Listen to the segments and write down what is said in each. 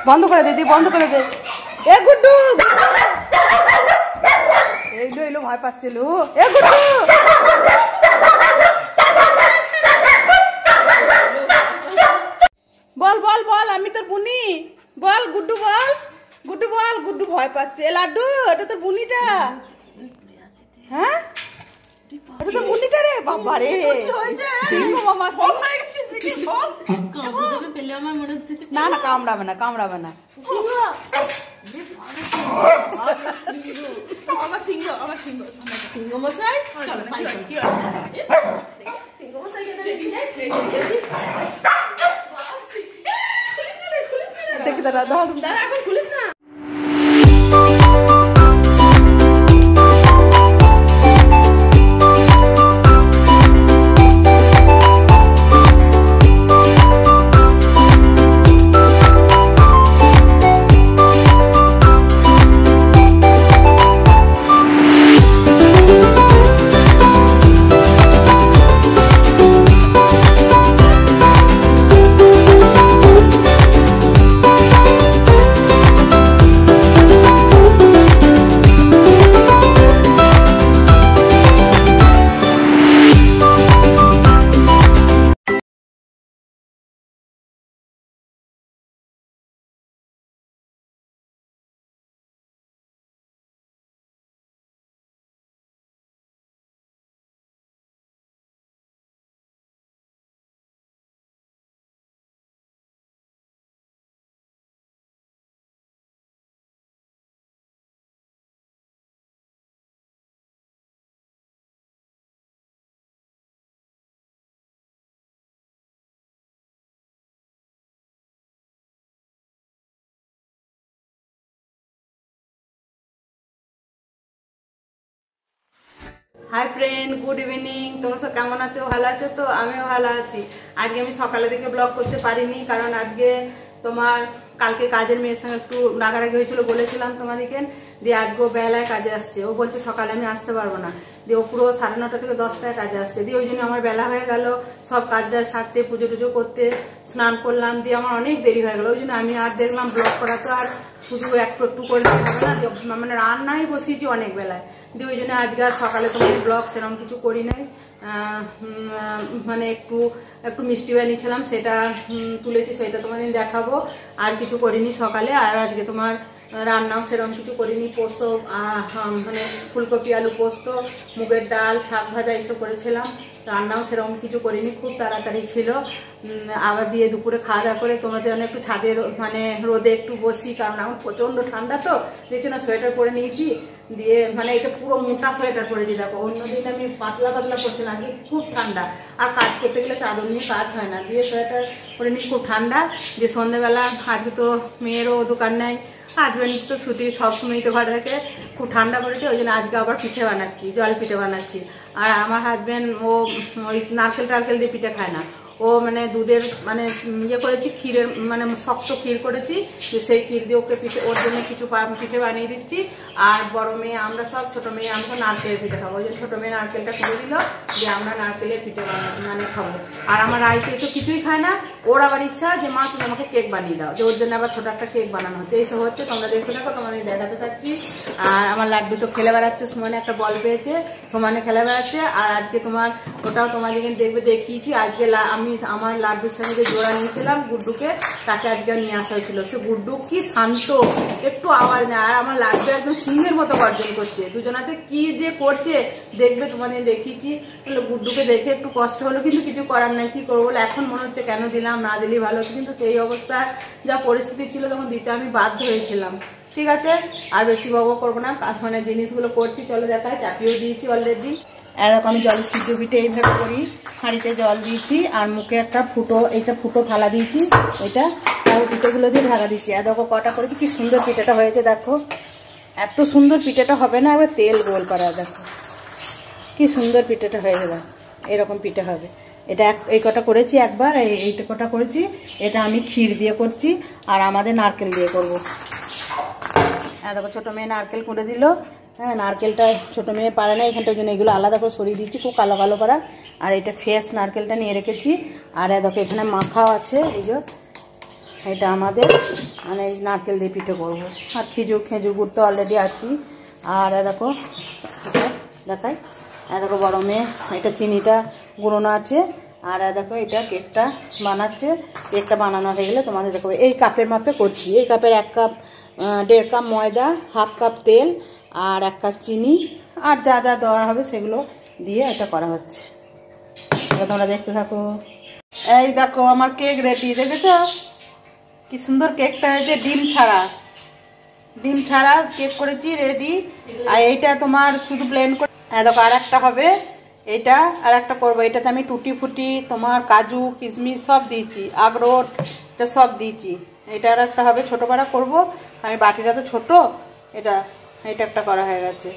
বন্ধ করে দে, বন্ধ করে দে। এ গুড্ডু, এইলো এলো, ভয় পাচ্ছিল। এ গুড্ডু, বল বল বল, আমি তোর বুনি। বল গুড্ডু, বল গুড্ডু, বল। গুড্ডু ভয় পাচ্ছে। এ লাড্ডু, এটা তোর বুনিটা। হ্যাঁ, এটা তো বুনিটা রে। বাবা রে, সিংহ মামা, না না, কামড়াবে না, কামড়াবে না। দেখি দাঁড়া, এখন খুলিস না। Hi friend, good evening. তোমরা সব কেমন আছো? ভালো আছো তো? আমিও ভালো আছি। আজকে আমি সকালে থেকে ব্লগ করতে পারিনি, কারণ আজকে তোমার কালকে কাজের মেয়ের সঙ্গে একটু রাগারাগি হয়েছিল, বলেছিলাম তোমাদেরকে। দিয়ে আজকে ও বেলায় কাজে আসছে। ও বলছে সকালে আমি আসতে পারবো না। দিয়ে ও পুরো 9:30 থেকে 10টায় কাজে আসছে। দিয়ে ওই জন্য আমার বেলা হয়ে গেল সব কাজটা সারতে, পুজো টুজো করতে, স্নান করলাম। দিয়ে আমার অনেক দেরি হয়ে গেল। ওই জন্য আমি আর দেখলাম ব্লগ করা তো আর শুধু একটু একটু করে হবে না, মানে রান্নাই বসিয়েছি অনেক বেলায়। দিয়ে ওই জন্য আজকে আর সকালে তোমার ব্লগ সেরকম কিছু করি নাই। মানে একটু একটু মিষ্টি বানিয়েছিলাম, সেটা তুলেছি, সেটা তোমাদের দেখাবো। আর কিছু করিনি সকালে। আর আজকে তোমার রান্নাও সেরকম কিছু করিনি। পোস্ত, মানে ফুলকপি আলু পোস্ত, মুগের ডাল, শাক ভাজা এইসব করেছিলাম। রান্নাও সেরকম কিছু করিনি, খুব তাড়াতাড়ি ছিল। আবার দিয়ে দুপুরে খাওয়া দাওয়া করে তোমাদের জন্য একটু ছাদে মানে রোদে একটু বসি, কারণ এখন প্রচন্ড ঠান্ডা তো। দেখছো না, সোয়েটার পরে নিয়েছি। দিয়ে মানে এটা পুরো মোটা সোয়েটার পরেছি। দেখো, অন্যদিন আমি পাতলা পাতলা করছিলাম, আজকে খুব ঠান্ডা। আর কাজ করতে গেলে চাদর নিয়ে কাজ হয় না। দিয়ে সোয়েটার পরে নিই, খুব ঠান্ডা। দিয়ে সন্ধ্যাবেলা আজকে তো মেয়েরও দোকান নেই, হাজব্যান্ড তো ছুটি, সবসময় তো ঘরে থাকে। খুব ঠান্ডা পড়েছে, ওই জন্য আজকে আবার পিঠে বানাচ্ছি, জল পিঠে বানাচ্ছি। আর আমার হাজব্যান্ড ও ওই নারকেল টারকেল দিয়ে পিঠে খায় না। ও মানে দুধের মানে ইয়ে করেছি, ক্ষীরের মানে শক্ত ক্ষীর করেছি। সেই ক্ষীর দিয়ে ওকে পিঠে, ওর জন্য কিছু পিঠে বানিয়ে দিচ্ছি। আর বড় মেয়ে, আমরা সব, ছোট মেয়ে আমাকে নারকেলের পিঠে খাবো। ওই জন্য ছোটো মেয়ে নারকেলটা তুলে দিল, যে আমরা নারকেলের পিঠে মানে খাবো। আর আমার রাইতে এসব কিছুই খায় না। ওর আবার ইচ্ছা যে মা তুমি আমাকে কেক বানিয়ে দাও, যে ওর জন্য আবার ছোটো একটা কেক বানানো হচ্ছে। এইসব হচ্ছে, তোমরা দেখতে থাকো, তোমাদের দেখাতে থাকছি। আর আমার লাড্ডু তো খেলে বেড়াচ্ছে, সমানে একটা বল পেয়েছে, সমানে খেলে বেড়াচ্ছে। আর আজকে তোমার ওটাও তোমাদেরকে দেখবে দেখিয়েছি। আজকে আমি আমার লাড্ডুর সঙ্গে যে জোড়া নিয়েছিলাম গুড্ডুকে, তাকে আজকে নিয়ে আসা হয়েছিল। সে গুড্ডু কি শান্ত, একটু আওয়াজ নেই। আর আমার লাড্ডু একদম সিংহের মতো গর্জন করছে। দুজনাতে কি যে করছে দেখবে, তোমাদের দেখিয়েছি। গুড্ডুকে দেখে একটু কষ্ট হলো, কিন্তু কিছু করার নাই, কি করবো বলে। এখন মনে হচ্ছে কেন দিলাম, না দিলেই ভালো হতো। কিন্তু সেই অবস্থা যা পরিস্থিতি ছিল, তখন দিতে আমি বাধ্য হয়েছিলাম। ঠিক আছে, আর বেশি বকবক করবো না, মানে জিনিসগুলো করছি, চলো দেখায়। চাপিয়েও দিয়েছি অলরেডি। এরকম আমি জল সিদ্ধ পিঠে এইভাবে করি। হাঁড়িতে জল দিয়েছি, আর মুখে একটা ফুটো, এইটা ফুটো থালা দিয়েছি, এটা আর পিঠেগুলো দিয়ে ঢাকা দিচ্ছি। আর দেখো কটা করেছি, কি সুন্দর পিঠেটা হয়েছে। দেখো এত সুন্দর পিঠেটা হবে না, এবার তেল গোল করা। দেখো কি সুন্দর পিঠেটা হয়ে যাবে, এরকম পিঠে হবে। এটা এই কটা করেছি একবার, এইটা কটা করেছি। এটা আমি ক্ষীর দিয়ে করছি, আর আমাদের নারকেল দিয়ে করব। হ্যাঁ দেখো, ছোটো মেয়ে নারকেল করে দিল। হ্যাঁ, নারকেলটা ছোটো মেয়ে পারে না, এখানটার জন্য এগুলো আলাদা করে সরিয়ে দিচ্ছি, খুব কালো কালো করা। আর এটা ফ্রেশ নারকেলটা নিয়ে রেখেছি। আর দেখো এখানে মাখাও আছে, এই যে এটা আমাদের মানে নারকেল দিয়ে পিঠে করবো। আর খেজুর গুড় তো অলরেডি আছি। আর দেখো দেখাই, দেখো বড় মেয়ে এটা চিনিটা গুঁড়োনো আছে। আর দেখো এটা কেকটা বানাচ্ছে। কেকটা বানানো হয়ে গেলে তোমাদের দেখো এই কাপের মাপে করছি। এই কাপের 1 কাপ 1.5 কাপ ময়দা, 1/2 কাপ তেল আর 1 কাপ চিনি আর যা যা দেওয়া হবে সেগুলো দিয়ে এটা করা হচ্ছে। তোমরা দেখতে থাকো। এই দেখো আমার কেক রেডি, দেখেছো কি সুন্দর কেকটা হয়েছে। ডিম ছাড়া কেক করেছি রেডি। আর এইটা তোমার শুধু প্লেন করে দেখো। আর একটা হবে এইটা, আর একটা করবো। এটাতে আমি টুটি ফুটি তোমার কাজু কিশমিশ সব দিয়েছি, আখরোট এটা সব দিয়েছি। এটা আর একটা হবে, ছোটো পাড়া করবো। আমি বাটিটা তো ছোট, এটা একটা করা হয়ে গেছে।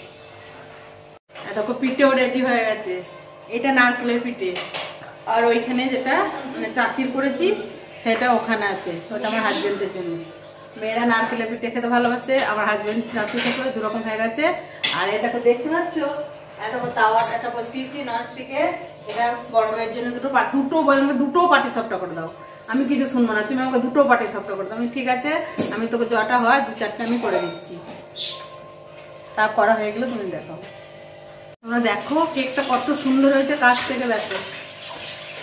দেখো পিঠেও রেডি হয়ে গেছে। এটা নারকেলের পিঠে। আর ওইখানে যেটা মানে চাচির করেছি সেটা ওখানে আছে, ওটা আমার হাজবেন্ডের জন্য। মেয়েরা নারকেলের পিঠে খেতে ভালোবাসে, আমার হাজবেন্ড চাচি খেতে 2 রকম হয়ে গেছে। আর এটা দেখতে পাচ্ছ দেখো তাওয়া একটা বসিয়েছি ননস্টিকে। এটা বড় মেয়ের জন্য দুটো পাটি সাপটা করে দাও। আমি কিছু শুনবো না, তুমি আমাকে 2টো পাটি সাপটা করে দাও। আমি ঠিক আছে, আমি তোকে যটা হয় 2-4টা আমি করে দিচ্ছি। তা করা হয়ে গেলে তুমি দেখো। তোমরা দেখো কেকটা কত সুন্দর হয়েছে, কাছ থেকে দেখো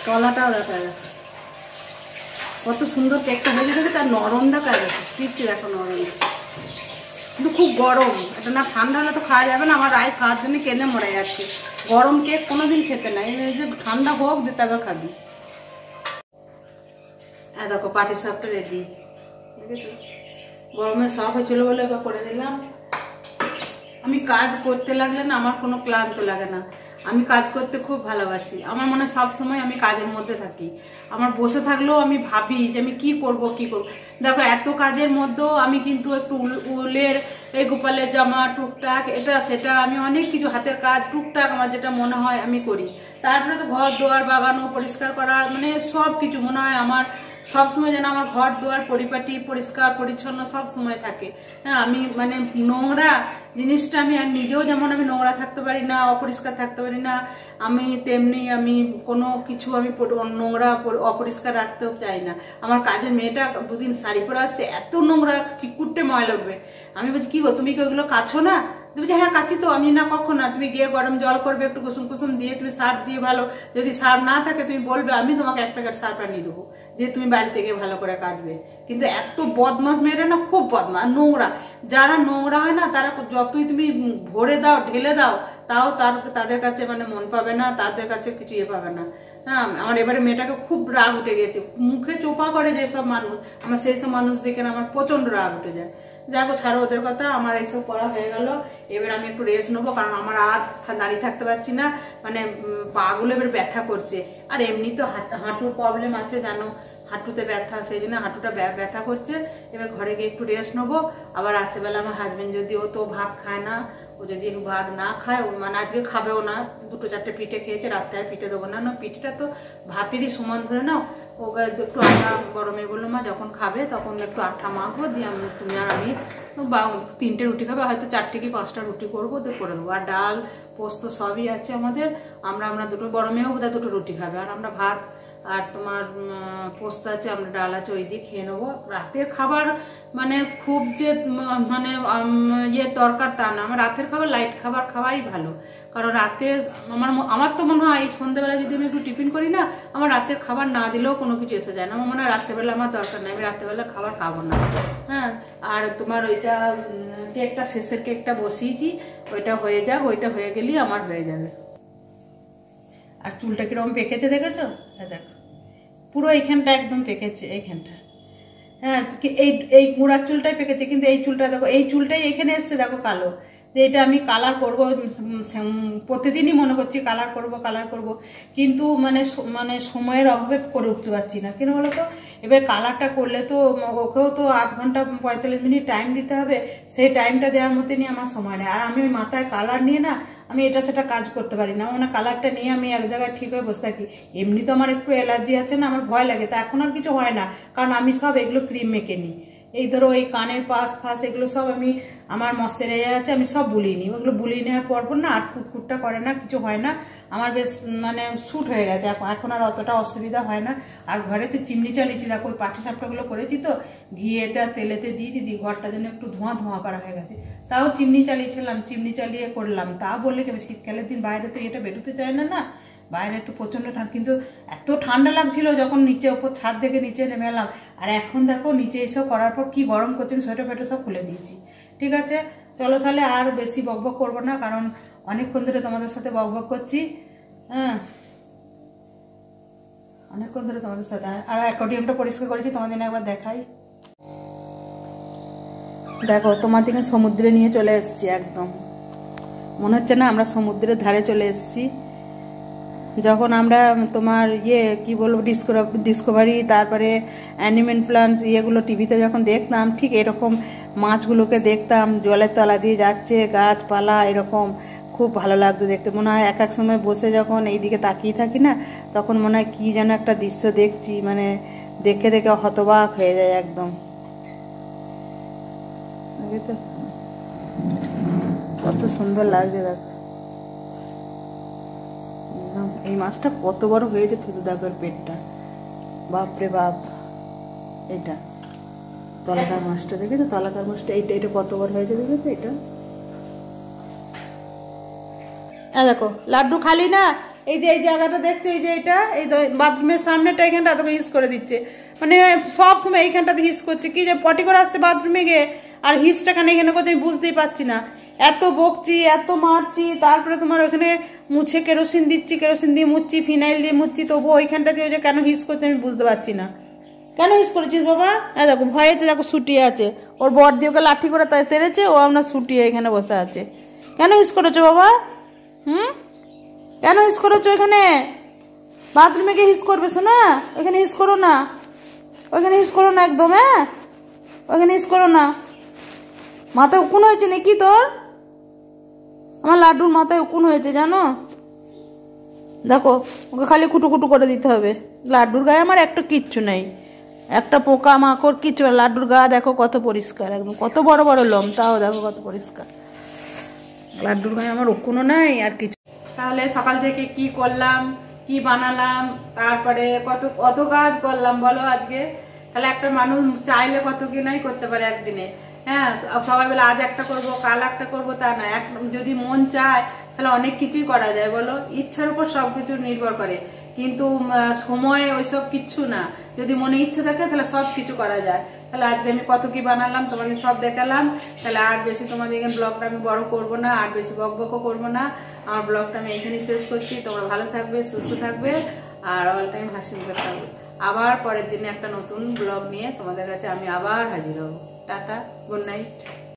তলাটাও দেখা দেখো কত সুন্দর কেকটা হয়েছে। দেখো তার নরমটা কাজ আছে, স্টিপটি দেখো নরম। কিন্তু খুব গরম, এটা না ঠান্ডা হলে তো খাওয়া যাবে না। আমার রায় খাওয়ার জন্য কেঁদে মরে যাচ্ছে। গরম কেক কোনোদিন খেতে নাই, এই যে ঠান্ডা হোক দিতে হবে খাবি। দেখো পাটি সাপটা রেডি, দেখেছো গরমের শখ হয়েছিল বলে এবার করে দিলাম। আমি কাজ করতে লাগলে না আমার কোনো ক্লান্ত লাগে না। আমি কাজ করতে খুব ভালোবাসি। আমার মনে হয় সবসময় আমি কাজের মধ্যে থাকি। আমার বসে থাকলেও আমি ভাবি যে আমি কি করব। দেখো এত কাজের মধ্যেও আমি কিন্তু একটু উলের এই গোপালের জামা টুকটাক এটা সেটা আমি অনেক কিছু হাতের কাজ টুকটাক আমার যেটা মনে হয় আমি করি। তারপরে তো ঘর দুয়ার বাগানো পরিষ্কার করা মানে সব কিছু মনে হয় আমার সবসময় যেন আমার ঘর দুয়ার পরিপাটি পরিষ্কার পরিচ্ছন্ন সব সময় থাকে। হ্যাঁ, আমি মানে নোংরা জিনিসটা আমি আর নিজেও যেমন আমি নোংরা থাকতে পারি না, অপরিষ্কার থাকতে পারি না, আমি তেমনি আমি কোনো কিছু আমি নোংরা অপরিষ্কার রাখতেও চাই না। আমার কাজের মেয়েটা 2 দিন শাড়ি পরে আসছে, এত নোংরা চিকুটে ময়লা উঠবে। আমি বলছি কি গো তুমি কি ওইগুলো কাছো না? তুমি বলছি হ্যাঁ কাছি তো। আমি না কখন না, তুমি গিয়ে গরম জল করবে একটু কুসুম দিয়ে, তুমি সার্ফ দিয়ে ভালো, যদি সার্ফ না থাকে তুমি বলবে আমি তোমাকে 1 প্যাকেট সার্ফ আনিয়ে দেবো, দিয়ে তুমি বাড়িতে গিয়ে ভালো করে কাচবে। কিন্তু এত বদমাস মেয়েরা না, খুব বদমাস নোংরা। যারা নোংরা হয় না তারা যতই তুমি ভরে দাও ঢেলে দাও তাও তাদের কাছে মানে মন পাবে না, তাদের কাছে কিছু পাবে না। হ্যাঁ, আমার এবারে মেয়েটাকে খুব রাগ উঠে গেছে। মুখে চোপা করে যেসব মানুষ, আমার সেই সব মানুষ দেখে না আমার প্রচন্ড রাগ উঠে যায়। দেখো ছাড়ো ওদের কথা, আমার এইসব পড়া হয়ে গেল। এবার আমি একটু রেস্ট নেবো, কারণ আমার আর দাঁড়িয়ে থাকতে পারছি না, মানে পাগুলো এবার ব্যথা করছে। আর এমনি তো হাঁটুর প্রবলেম আছে জানো, হাঁটুতে ব্যথা, সেই জন্য হাঁটুটা ব্যথা করছে। এবার ঘরে গিয়ে একটু রেস্ট নেবো। আবার রাত্রেবেলা আমার হাজবেন্ড যদি ও তো ভাত খায় না, ও যদি ভাত না খায়, ও মানে আজকে খাবেও না, 2-4টে পিঠে খেয়েছে, রাত্রে আর পিঠে দেবো না। পিঠেটা তো ভাতেরই সমান ধরে নাও। ওকে একটু আটা গরমে বললো মা যখন খাবে তখন একটু আটা মাখবো, দিয়ে তুমি আর আমি 3টে রুটি খাবে, হয়তো 4টে কি 5টা রুটি করবো, তো করে দেবো। আর ডাল পোস্ত সবই আছে আমাদের। আমরা 2 বড় মেয়েও বোধহয় 2টো রুটি খাবে, আর আমরা ভাত আর তোমার পোস্ত আছে, আমরা ডাল আছে, ওই দিয়ে খেয়ে নেবো। রাতের খাবার মানে খুব যে মানে দরকার তা না। আমার রাতের খাবার লাইট খাবার খাওয়াই ভালো, কারণ রাতে আমার তো মনে হয় এই সন্ধ্যেবেলা যদি আমি একটু টিফিন করি না, আমার রাতের খাবার না দিলেও কোনো কিছু এসে যায় না। আমার মনে হয় রাত্রেবেলা আমার দরকার নেই, আমি রাত্রেবেলা খাবার খাবো না। হ্যাঁ, আর তোমার ওইটা কেকটা শেষের কেকটা বসিয়েছি, ওইটা হয়ে যাক, ওইটা হয়ে গেলেই আমার হয়ে যাবে। আর চুলটা কিরকম পেকেছে দেখেছো? দেখো পুরো এইখানটা একদম পেকেছে, এইখানটা। হ্যাঁ, এই গোড়ার চুলটাই পেকেছে, কিন্তু এই চুলটা দেখো, এই চুলটাই এখানে এসছে দেখো কালো। যে এটা আমি কালার করব, প্রতিদিনই মনে করছি কালার করব, কিন্তু মানে সময়ের অভাবে করে উঠতে পারছি না। কেন বলো তো, এবার কালারটা করলে তো ওকেও তো 8 ঘন্টা 45 মিনিট টাইম দিতে হবে, সেই টাইমটা দেওয়ার মতনই আমার সময় নেই। আর আমি ওই মাথায় কালার নিয়ে না আমি এটা সেটা কাজ করতে পারি না। মানে কালারটা নিয়ে আমি এক জায়গায় ঠিক হয়ে বসে থাকি। এমনি তো আমার একটু অ্যালার্জি আছে না, আমার ভয় লাগে, তা এখন আর কিছু হয় না, কারণ আমি সব এগুলো ক্রিম মেখে নিই। এই ধরো এই কানের পাশ ফাঁস এগুলো সব আমি আমার ময়শ্চারাইজার আছে, আমি সব বুলিয়ে নিই। ওগুলো বুলিয়ে নেওয়ার পর না আর কুটকুটটা করে না, কিছু হয় না, আমার বেশ মানে স্যুট হয়ে গেছে এখন আর অতটা অসুবিধা হয় না। আর ঘরেতে চিমনি চালিয়েছি, দেখো ওই পাটি সাপটাগুলো করেছি তো ঘিয়েতে আর তেলেতে দিয়েছি, দিয়ে ঘরটা যেন একটু ধোঁয়া ধোঁয়া করা হয়ে গেছে। তাও চিমনি চালিয়েছিলাম, চিমনি চালিয়ে করলাম। তা বললে কি শীতকালের দিন বাইরে তো এটা বেরোতে চায় না, না বাইরে তো প্রচন্ড ঠান্ডা, কিন্তু এত ঠান্ডা লাগছিল যখন নিচে ওপর ছাদ থেকে নিচে নেমে এলাম। আর এখন দেখো নিচে এসব করার পর কি গরম করছে, সোয়েটার ফেটার সব খুলে দিয়েছি। ঠিক আছে, চলো তাহলে আর বেশি বকবক করবো না, কারণ অনেকক্ষণ ধরে তোমাদের সাথে বকবক করছি। হ্যাঁ, অনেকক্ষণ ধরে তোমাদের সাথে। আর অ্যাকোয়ারিয়ামটা পরিষ্কার করেছি, তোমাদের একবার দেখাই। দেখো তোমার দিকে সমুদ্রে নিয়ে চলে এসেছি, একদম মনে হচ্ছে না আমরা সমুদ্রের ধারে চলে এসেছি। যখন আমরা তোমার কি বলবো ডিসকভারি তারপরে অ্যানিমেল প্ল্যান্টস ইয়েগুলো টিভিতে যখন দেখতাম, ঠিক এরকম মাছগুলোকে দেখতাম জলের তলা দিয়ে যাচ্ছে, গাছপালা এরকম খুব ভালো লাগতো দেখতে। মনে হয় এক এক সময় বসে যখন এইদিকে তাকিয়ে থাকি না, তখন মনে হয় কি যেন একটা দৃশ্য দেখছি, মানে দেখে দেখে হতবাক হয়ে যায় একদম। কত সুন্দর লাগছে দেখো, এই মাছটা কত বড় হয়েছে, থুতু দেখো পেটটা, বাপরে বাপ। এটা তলাকার মাছটা দেখেছো, তলাকার মাছটা এইটা এটা কত বড় হয়েছে দেখেছো এটা। দেখো লাড্ডু খালি না, এই যে এই জায়গাটা দেখছো, এই যে এটা এই বাথরুমের সামনেটা এখানটা তোকে হিস করে দিচ্ছে, মানে সব সময় এইখানটাতে হিস করছে, কি যে পটি করে আসছে বাথরুমে গিয়ে আর হিসটা খানে এখানে করছে, আমি বুঝতেই পারছি না। এত বকছি, এত মারছি, তারপরে তোমার ওখানে মুছে কেরোসিন দিচ্ছি, কেরোসিন দিয়ে মুছছি, ফিনাইল দিয়ে মুছছি, তবুও ওইখানটা দিয়ে যে কেন হিস করছে আমি বুঝতে পারছি না। কেন হিস করেছিস বাবা? দেখো ভয়েতে দেখো শুটিয়ে আছে, ওর বর দিয়ে ওকে লাঠি করে তাই তেড়েছে, ও আমরা শুটিয়ে এখানে বসে আছে। কেন হিস করেছো বাবা? কেন হিস করেছো? এখানে বাথরুমে গিয়ে হিস করবে, শোনা ওখানে হিস করো না, ওখানে হিস করো না একদম। হ্যাঁ, ওখানে হিস করো না। মাথায় উকুন হয়েছে নাকি তোর? আমার লাড্ডুর মাথায় উকুন হয়েছে জানো, দেখো ওকে খালি কুটুকুটু করে দিতে হবে। লাড্ডুর গায়ে আমার একটা কিচ্ছু নেই, একটা পোকা মাকড় কিচ্ছু। লাড্ডুর গা দেখো কত পরিষ্কার, একদম কত বড় বড় লোম, তাও দেখো কত পরিষ্কার। লাড্ডুর গায়ে আমার উকুনও নাই আর কিছু। তাহলে সকাল থেকে কি করলাম, কি বানালাম, তারপরে কত কাজ করলাম বলো আজকে। তাহলে একটা মানুষ চাইলে কত কি নাই করতে পারে একদিনে। হ্যাঁ, সবাই বলে আজ একটা করবো কাল একটা করবো, তা না, যদি মন চায় তাহলে অনেক কিছুই করা যায় বলো। ইচ্ছার উপর সবকিছু নির্ভর করে, কিন্তু সময় ওইসব কিচ্ছু না। যদি মনে ইচ্ছা থাকে তাহলে সব কিছু করা যায়। তাহলে আজকে আমি কত কি বানালাম তোমাদের সব দেখালাম। তাহলে আর বেশি তোমাদের ব্লগটা আমি বড় করবো না, আর বেশি বকবকও করবো না। আমার ব্লগটা আমি এখানেই শেষ করছি। তোমরা ভালো থাকবে, সুস্থ থাকবে, আর অল টাইম হাসি মুখে থাকবে। আবার পরের দিনে একটা নতুন ব্লগ নিয়ে তোমাদের কাছে আমি আবার হাজির হব। Tata, good night.